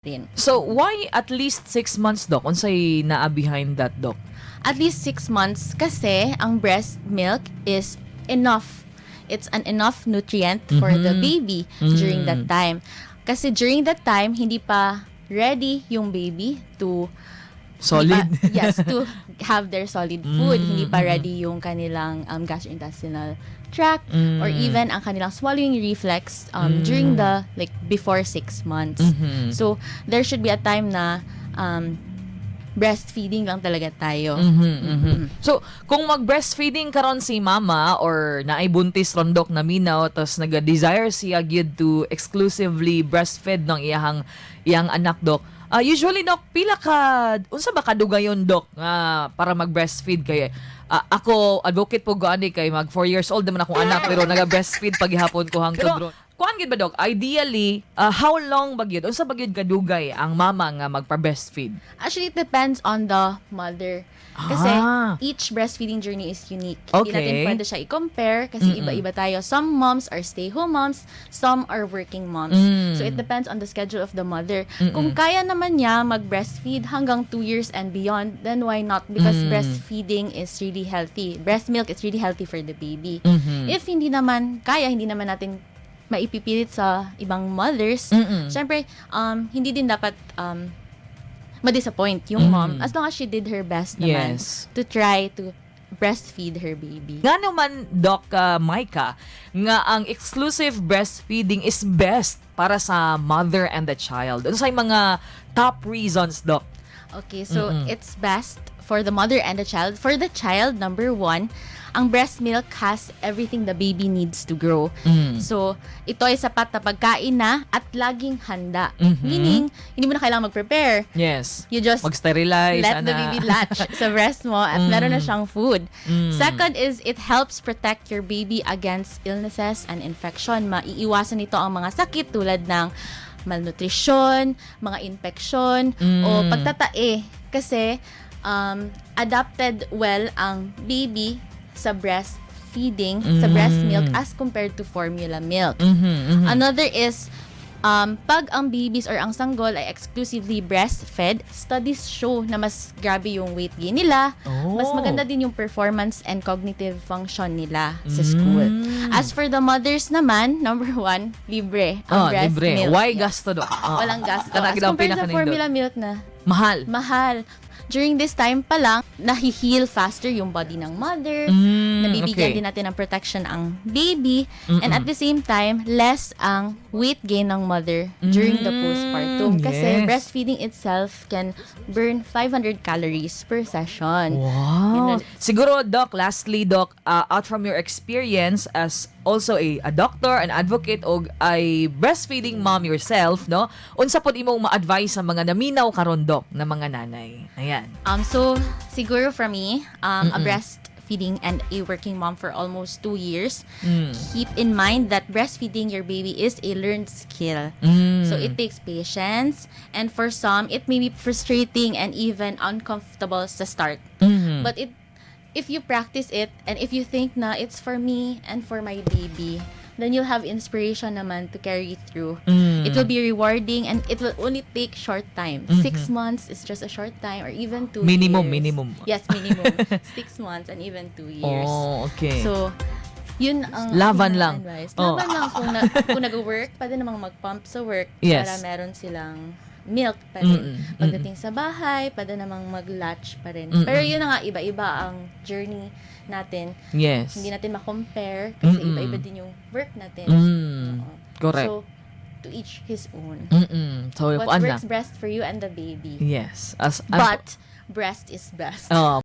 rin. So, why at least 6 months, Doc? Unsay naa behind that, Doc? At least 6 months kasi ang breast milk is enough. It's an enough nutrient for the baby during that time. Kasi during that time, hindi pa ready yung baby to Solid. to have their solid food. Hindi pa ready yung kanilang gastrointestinal tract or even ang kanilang swallowing reflex during the before 6 months. So there should be a time na breastfeeding lang talaga tayo. So, kung mag-breastfeeding karon si mama or naay buntis rondok na minaw tas naga-desire siya gyud to exclusively breastfeed ng iyang anak, Dok. Usually, Dok, pila ka unsa ba kadugayon, Dok, para mag-breastfeed kay ako advocate po gani kay mag 4 years old naman akong anak pero naga-breastfeed paghihapon ko hangtod. Kuan gid ba, Dok? Ideally, how long ba gyud? Unsa ba gyud kadugay ang mama nga magpa-breastfeed? Actually, it depends on the mother. Kasi each breastfeeding journey is unique. Hindi natin pwede siya i-compare kasi iba-iba tayo. Some moms are stay-home moms, some are working moms. So it depends on the schedule of the mother. Kung kaya naman niya mag-breastfeed hanggang 2 years and beyond, then why not? Because breastfeeding is really healthy. Breast milk is really healthy for the baby. If hindi naman kaya, hindi naman natin maipipilit sa ibang mothers, syempre, hindi din dapat ma-disappoint yung mom as long as she did her best naman to try to breastfeed her baby. Nga naman, Doc Micah, nga ang exclusive breastfeeding is best para sa mother and the child. Ano sa mga top reasons, Doc? Okay, so it's best for the mother and the child. For the child, number 1, ang breast milk has everything the baby needs to grow. So, ito ay sapat na pagkain na at laging handa. Meaning, hindi mo na kailangan mag-prepare. Yes. You just mag-sterilize, let the baby latch sa breast mo at meron na siyang food. Second is, it helps protect your baby against illnesses and infection. Maiiwasan nito ang mga sakit tulad ng malnutrition, mga infection, o pagtatae. Kasi, adapted well ang baby sa breastfeeding, sa breast milk as compared to formula milk. Another is, pag ang babies or ang sanggol ay exclusively breastfed, studies show na mas grabe yung weight gain nila, mas maganda din yung performance and cognitive function nila sa school. As for the mothers naman, number 1, libre ang breast milk. Why gasto, Dok? Walang gasto. As compared sa formula milk na mahal. During this time pa lang, nahi-heal faster yung body ng mother, nabibigyan din natin ng protection ang baby, and at the same time, less ang weight gain ng mother during the postpartum. Kasi breastfeeding itself can burn 500 calories per session. Wow! Siguro, Doc, lastly, Doc, out from your experience as also a doctor, an advocate, o ay breastfeeding mom yourself, no? Unsa pod imong ma-advise sa mga naminaw karon, Doc, na mga nanay? Ayan. So, siguro for me, a breastfeeding and a working mom for almost 2 years, keep in mind that breastfeeding your baby is a learned skill. So, it takes patience, and for some, it may be frustrating and even uncomfortable sa start. But if you practice it, and if you think na it's for me and for my baby, then you'll have inspiration naman to carry through. It will be rewarding, and it will only take short time. 6 months is just a short time, or even 2 years. Minimum. Yes, minimum. 6 months and even 2 years. Oh, okay. So, yun ang laban lang. Advice. Laban lang. Kung nag-work, pwede namang mag-pump sa work para meron silang milk pa rin. Pagdating sa bahay, pwede namang mag-latch pa rin. Pero yun na nga, iba-iba ang journey natin. Yes. Hindi natin ma-compare kasi iba-iba din yung work natin. Correct. So, to each his own. So, what works best for you and the baby. Yes. But, breast is best.